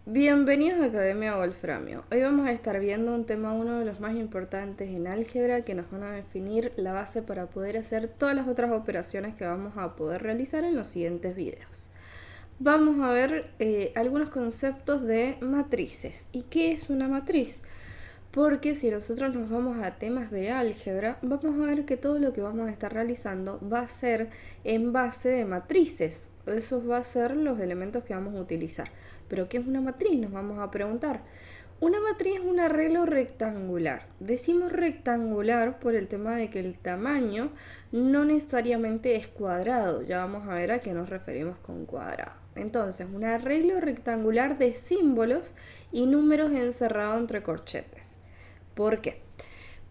Bienvenidos a Academia Wolframio. Hoy vamos a estar viendo un tema, uno de los más importantes en álgebra, que nos van a definir la base para poder hacer todas las otras operaciones que vamos a poder realizar en los siguientes videos. Vamos a ver algunos conceptos de matrices. ¿Y qué es una matriz? Porque si nosotros nos vamos a temas de álgebra, vamos a ver que todo lo que vamos a estar realizando va a ser en base de matrices. Esos van a ser los elementos que vamos a utilizar. ¿Pero qué es una matriz? Nos vamos a preguntar. Una matriz es un arreglo rectangular. Decimos rectangular por el tema de que el tamaño no necesariamente es cuadrado. Ya vamos a ver a qué nos referimos con cuadrado. Entonces, un arreglo rectangular de símbolos y números encerrados entre corchetes. ¿Por qué?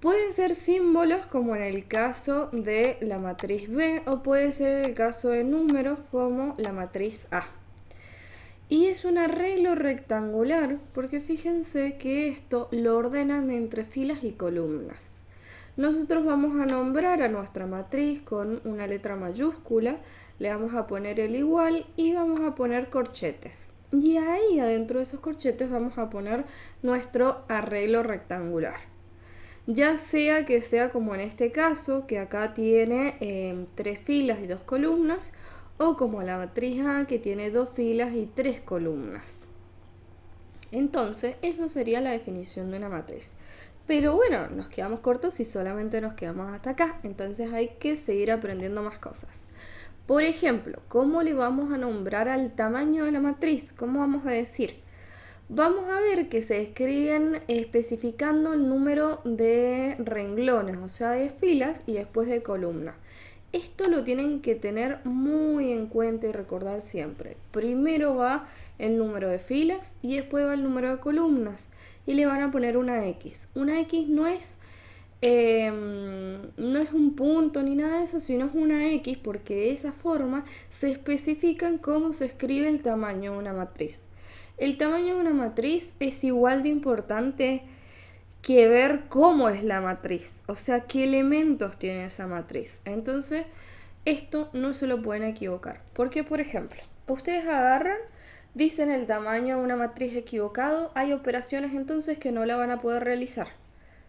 Pueden ser símbolos como en el caso de la matriz B o puede ser el caso de números como la matriz A. Y es un arreglo rectangular porque fíjense que esto lo ordenan entre filas y columnas. Nosotros vamos a nombrar a nuestra matriz con una letra mayúscula, le vamos a poner el igual y vamos a poner corchetes. Y ahí adentro de esos corchetes vamos a poner nuestro arreglo rectangular. Ya sea que sea como en este caso, que acá tiene 3 filas y 2 columnas, o como la matriz A, que tiene 2 filas y 3 columnas. Entonces, eso sería la definición de una matriz. Pero bueno, nos quedamos cortos si solamente nos quedamos hasta acá, entonces hay que seguir aprendiendo más cosas. Por ejemplo, ¿cómo le vamos a nombrar al tamaño de la matriz? ¿Cómo vamos a decir? Vamos a ver que se escriben especificando el número de renglones, o sea, de filas y después de columnas. Esto lo tienen que tener muy en cuenta y recordar siempre. Primero va el número de filas y después va el número de columnas y le van a poner una X. Una X no es un punto ni nada de eso, sino es una X porque de esa forma se especifican cómo se escribe el tamaño de una matriz. El tamaño de una matriz es igual de importante que ver cómo es la matriz, o sea, qué elementos tiene esa matriz. Entonces, esto no se lo pueden equivocar. Porque, por ejemplo, ustedes agarran, dicen el tamaño de una matriz equivocado, hay operaciones entonces que no la van a poder realizar.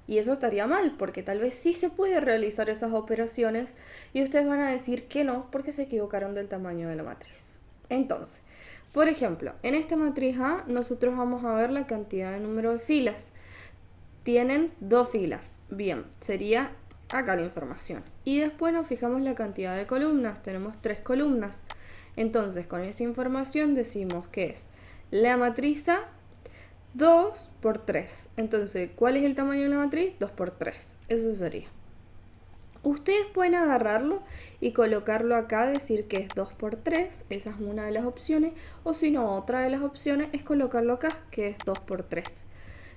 Y eso estaría mal, porque tal vez sí se puede realizar esas operaciones y ustedes van a decir que no, porque se equivocaron del tamaño de la matriz. Entonces, por ejemplo, en esta matriz A nosotros vamos a ver la cantidad de número de filas. Tienen 2 filas. Bien, sería acá la información. Y después nos fijamos la cantidad de columnas. Tenemos 3 columnas. Entonces, con esta información decimos que es la matriz A 2 por 3. Entonces, ¿cuál es el tamaño de la matriz? 2 por 3. Eso sería. Ustedes pueden agarrarlo y colocarlo acá, decir que es 2 por 3. Esa es una de las opciones. O si no, otra de las opciones es colocarlo acá, que es 2 por 3.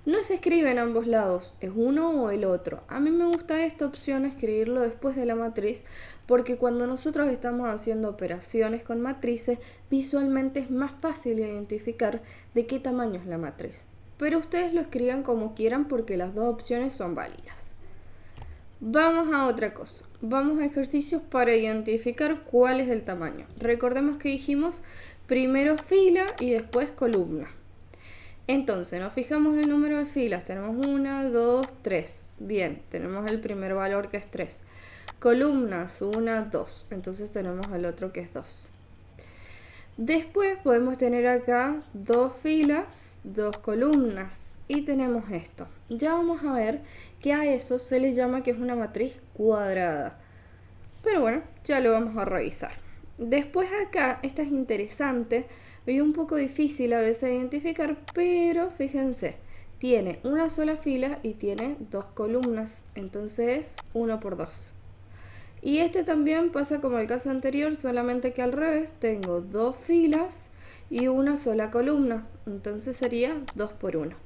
No se escribe en ambos lados, es uno o el otro. A mí me gusta esta opción, escribirlo después de la matriz, porque cuando nosotros estamos haciendo operaciones con matrices, visualmente es más fácil identificar de qué tamaño es la matriz. Pero ustedes lo escriban como quieran porque las dos opciones son válidas. Vamos a otra cosa. Vamos a ejercicios para identificar cuál es el tamaño. Recordemos que dijimos primero fila y después columna. Entonces, nos fijamos el número de filas. Tenemos 1, 2, 3. Bien, tenemos el primer valor que es 3. Columnas, 1, 2. Entonces tenemos el otro que es 2. Después podemos tener acá 2 filas, 2 columnas. Y tenemos esto. Ya vamos a ver que a eso se le llama que es una matriz cuadrada. Pero bueno, ya lo vamos a revisar. Después acá, esta es interesante y un poco difícil a veces identificar, pero fíjense, tiene una sola fila y tiene 2 columnas, entonces 1 por 2. Y este también pasa como el caso anterior, solamente que al revés, tengo 2 filas y una sola columna, entonces sería 2 por 1.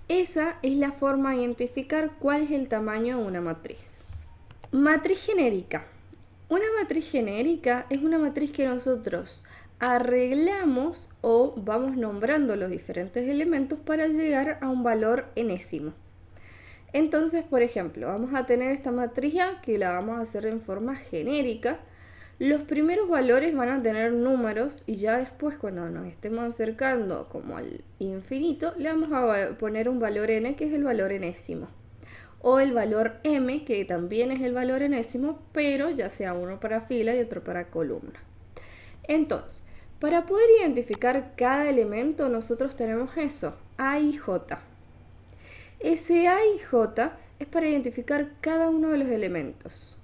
Esa es la forma de identificar cuál es el tamaño de una matriz. Matriz genérica. Una matriz genérica es una matriz que nosotros arreglamos o vamos nombrando los diferentes elementos para llegar a un valor enésimo. Entonces, por ejemplo, vamos a tener esta matriz A que la vamos a hacer en forma genérica. Los primeros valores van a tener números y ya después cuando nos estemos acercando como al infinito, le vamos a poner un valor n que es el valor enésimo. O el valor m que también es el valor enésimo, pero ya sea uno para fila y otro para columna. Entonces, para poder identificar cada elemento nosotros tenemos eso, A y J. Ese A y J es para identificar cada uno de los elementos.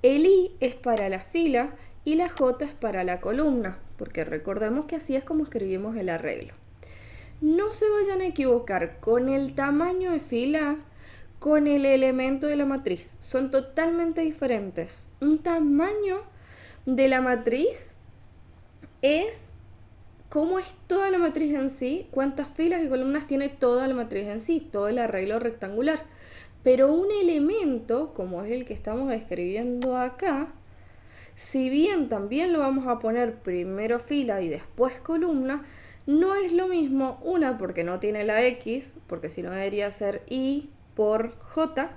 El I es para la fila y la J es para la columna, porque recordemos que así es como escribimos el arreglo. No se vayan a equivocar con el tamaño de fila, con el elemento de la matriz. Son totalmente diferentes. Un tamaño de la matriz es cómo es toda la matriz en sí, cuántas filas y columnas tiene toda la matriz en sí, todo el arreglo rectangular. Pero un elemento, como es el que estamos escribiendo acá, si bien también lo vamos a poner primero fila y después columna, no es lo mismo, una porque no tiene la X, porque si no debería ser I por J,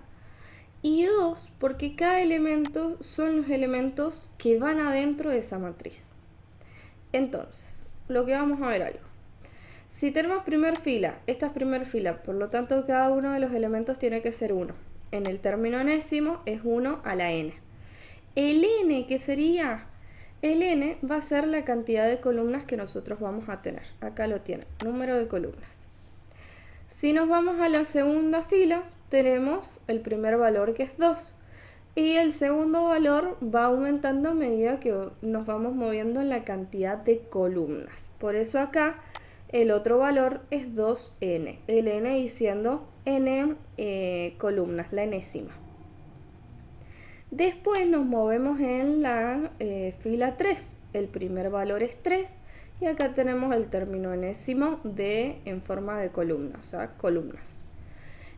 y dos, porque cada elemento son los elementos que van adentro de esa matriz. Entonces, lo que vamos a ver algo. Si tenemos primer fila, esta es primer fila, por lo tanto cada uno de los elementos tiene que ser 1. En el término enésimo es 1 a la n. El n, ¿qué sería? El n va a ser la cantidad de columnas que nosotros vamos a tener. Acá lo tienen, número de columnas. Si nos vamos a la segunda fila, tenemos el primer valor que es 2. Y el segundo valor va aumentando a medida que nos vamos moviendo en la cantidad de columnas. Por eso acá el otro valor es 2n. El n diciendo n columnas, la enésima. Después nos movemos en la fila 3. El primer valor es 3. Y acá tenemos el término enésimo en forma de columnas, o sea, columnas.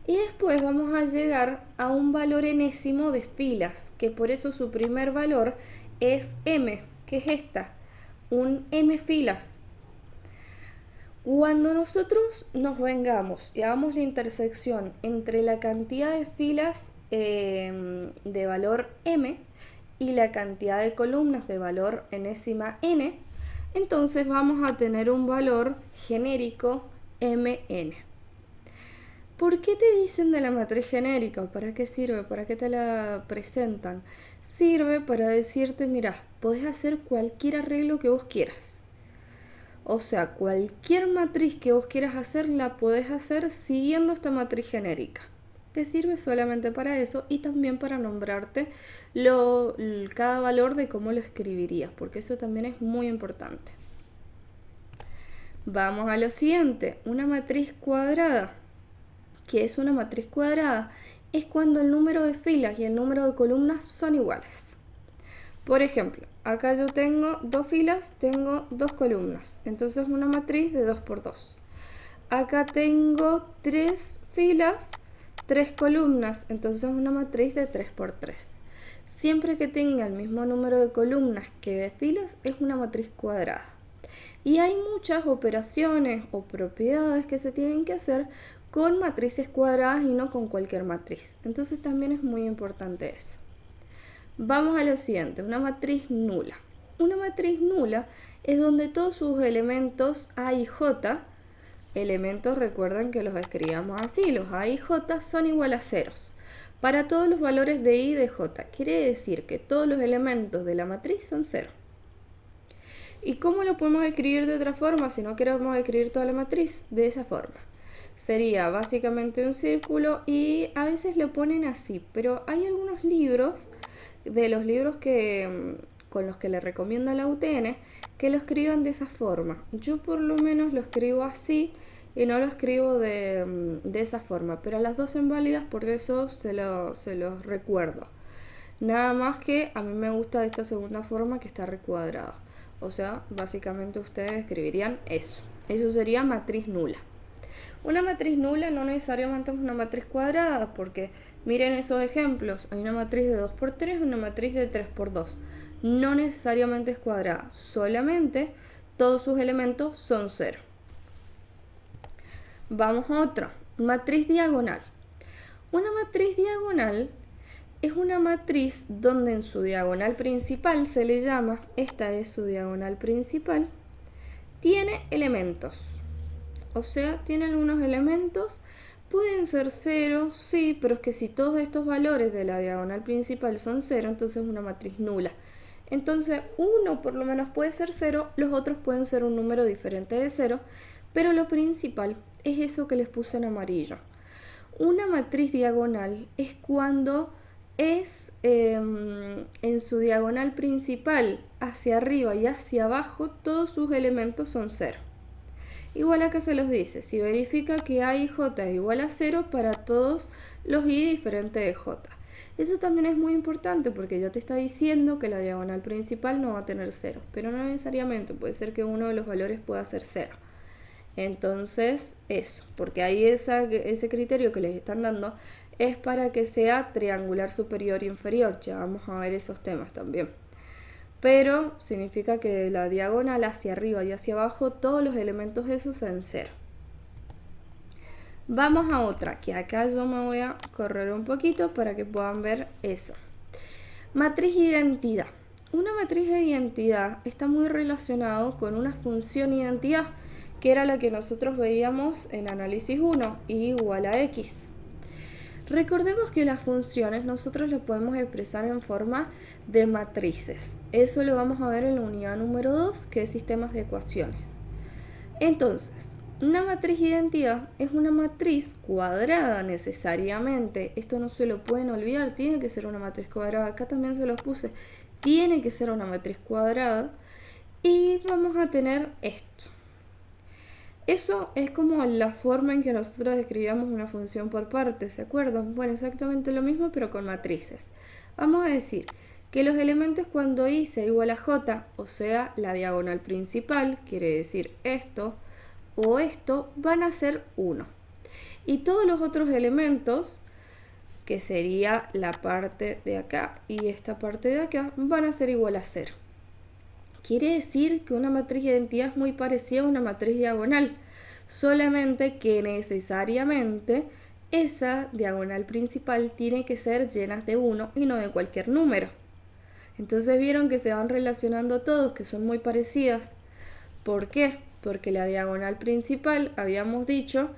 Y después vamos a llegar a un valor enésimo de filas, que por eso su primer valor es m, que es esta, un m filas. Cuando nosotros nos vengamos y hagamos la intersección entre la cantidad de filas de valor m y la cantidad de columnas de valor enésima n, entonces vamos a tener un valor genérico mn. ¿Por qué te dicen de la matriz genérica? ¿Para qué sirve? ¿Para qué te la presentan? Sirve para decirte, mira, podés hacer cualquier arreglo que vos quieras. O sea, cualquier matriz que vos quieras hacer, la podés hacer siguiendo esta matriz genérica. Te sirve solamente para eso y también para nombrarte cada valor de cómo lo escribirías, porque eso también es muy importante. Vamos a lo siguiente, una matriz cuadrada. ¿Qué es una matriz cuadrada? Es cuando el número de filas y el número de columnas son iguales. Por ejemplo, acá yo tengo 2 filas, tengo 2 columnas. Entonces una matriz de 2 por 2. Acá tengo 3 filas, 3 columnas. Entonces una matriz de 3 por 3. Siempre que tenga el mismo número de columnas que de filas, es una matriz cuadrada. Y hay muchas operaciones o propiedades que se tienen que hacer con matrices cuadradas y no con cualquier matriz. Entonces también es muy importante eso. Vamos a lo siguiente, una matriz nula. Una matriz nula es donde todos sus elementos A y J, elementos recuerden que los escribíamos así, los A y J son igual a ceros. Para todos los valores de I y de J, quiere decir que todos los elementos de la matriz son cero. ¿Y cómo lo podemos escribir de otra forma si no queremos escribir toda la matriz? De esa forma. Sería básicamente un círculo y a veces lo ponen así, pero hay algunos libros, de los libros con los que le recomiendo a la UTN, que lo escriban de esa forma. Yo por lo menos lo escribo así y no lo escribo de esa forma, pero las dos son válidas porque eso se los recuerdo. Nada más que a mí me gusta esta segunda forma que está recuadrada. O sea, básicamente ustedes escribirían eso. Eso sería matriz nula. Una matriz nula no necesariamente es una matriz cuadrada, porque miren esos ejemplos. Hay una matriz de 2 por 3 y una matriz de 3 por 2. No necesariamente es cuadrada, solamente todos sus elementos son 0. Vamos a otra, matriz diagonal. Una matriz diagonal Es una matriz donde en su diagonal principal se le llama, esta es su diagonal principal, tiene elementos. O sea, tiene algunos elementos, pueden ser 0, sí, pero es que si todos estos valores de la diagonal principal son 0, entonces es una matriz nula. Entonces, uno por lo menos puede ser 0, los otros pueden ser un número diferente de 0, pero lo principal es eso que les puse en amarillo. Una matriz diagonal es cuando es en su diagonal principal, hacia arriba y hacia abajo, todos sus elementos son 0. Igual acá se los dice, si verifica que A y J es igual a 0 para todos los I diferentes de J. Eso también es muy importante porque ya te está diciendo que la diagonal principal no va a tener 0, pero no necesariamente, puede ser que uno de los valores pueda ser 0. Entonces, eso, porque ahí ese criterio que les están dando es para que sea triangular superior e inferior. Ya vamos a ver esos temas también. Pero significa que de la diagonal hacia arriba y hacia abajo todos los elementos de esos sean 0. Vamos a otra, que acá yo me voy a correr un poquito para que puedan ver eso. Matriz identidad. Una matriz de identidad está muy relacionado con una función identidad, que era la que nosotros veíamos en análisis 1, y igual a x. Recordemos que las funciones nosotros las podemos expresar en forma de matrices. Eso lo vamos a ver en la unidad número 2, que es sistemas de ecuaciones. Entonces, una matriz de identidad es una matriz cuadrada necesariamente. Esto no se lo pueden olvidar, tiene que ser una matriz cuadrada. Acá también se los puse. Tiene que ser una matriz cuadrada. Y vamos a tener esto. Eso es como la forma en que nosotros describíamos una función por partes, ¿se acuerdan? Bueno, exactamente lo mismo, pero con matrices. Vamos a decir que los elementos cuando I sea igual a J, o sea, la diagonal principal, quiere decir esto o esto, van a ser 1. Y todos los otros elementos, que sería la parte de acá y esta parte de acá, van a ser igual a 0. Quiere decir que una matriz de identidad es muy parecida a una matriz diagonal, solamente que necesariamente esa diagonal principal tiene que ser llena de 1 y no de cualquier número. Entonces vieron que se van relacionando todos, que son muy parecidas. ¿Por qué? Porque la diagonal principal habíamos dicho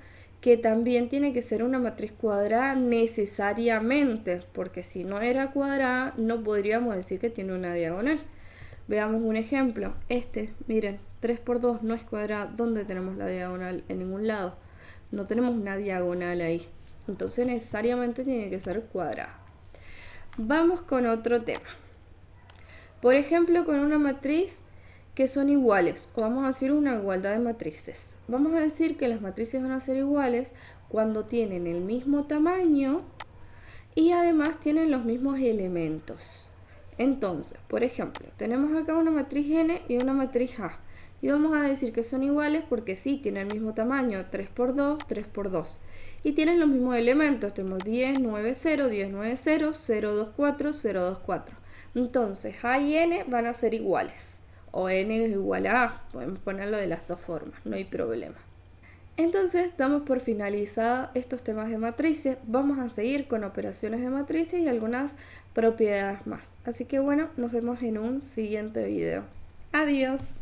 que también tiene que ser una matriz cuadrada necesariamente, porque si no era cuadrada no podríamos decir que tiene una diagonal. Veamos un ejemplo. Miren, 3 por 2 no es cuadrada. ¿Dónde tenemos la diagonal? En ningún lado. No tenemos una diagonal ahí. Entonces necesariamente tiene que ser cuadrada. Vamos con otro tema. Por ejemplo, con una matriz que son iguales, o vamos a decir una igualdad de matrices. Vamos a decir que las matrices van a ser iguales cuando tienen el mismo tamaño y además tienen los mismos elementos. Entonces, por ejemplo, tenemos acá una matriz n y una matriz A. Y vamos a decir que son iguales porque sí, tienen el mismo tamaño, 3 por 2, 3 por 2. Y tienen los mismos elementos, tenemos 10, 9, 0, 10, 9, 0, 0, 2, 4, 0, 2, 4. Entonces, A y n van a ser iguales. O n es igual a A, podemos ponerlo de las dos formas, no hay problema. Entonces damos por finalizados estos temas de matrices. Vamos a seguir con operaciones de matrices y algunas propiedades más. Así que bueno, nos vemos en un siguiente video. Adiós.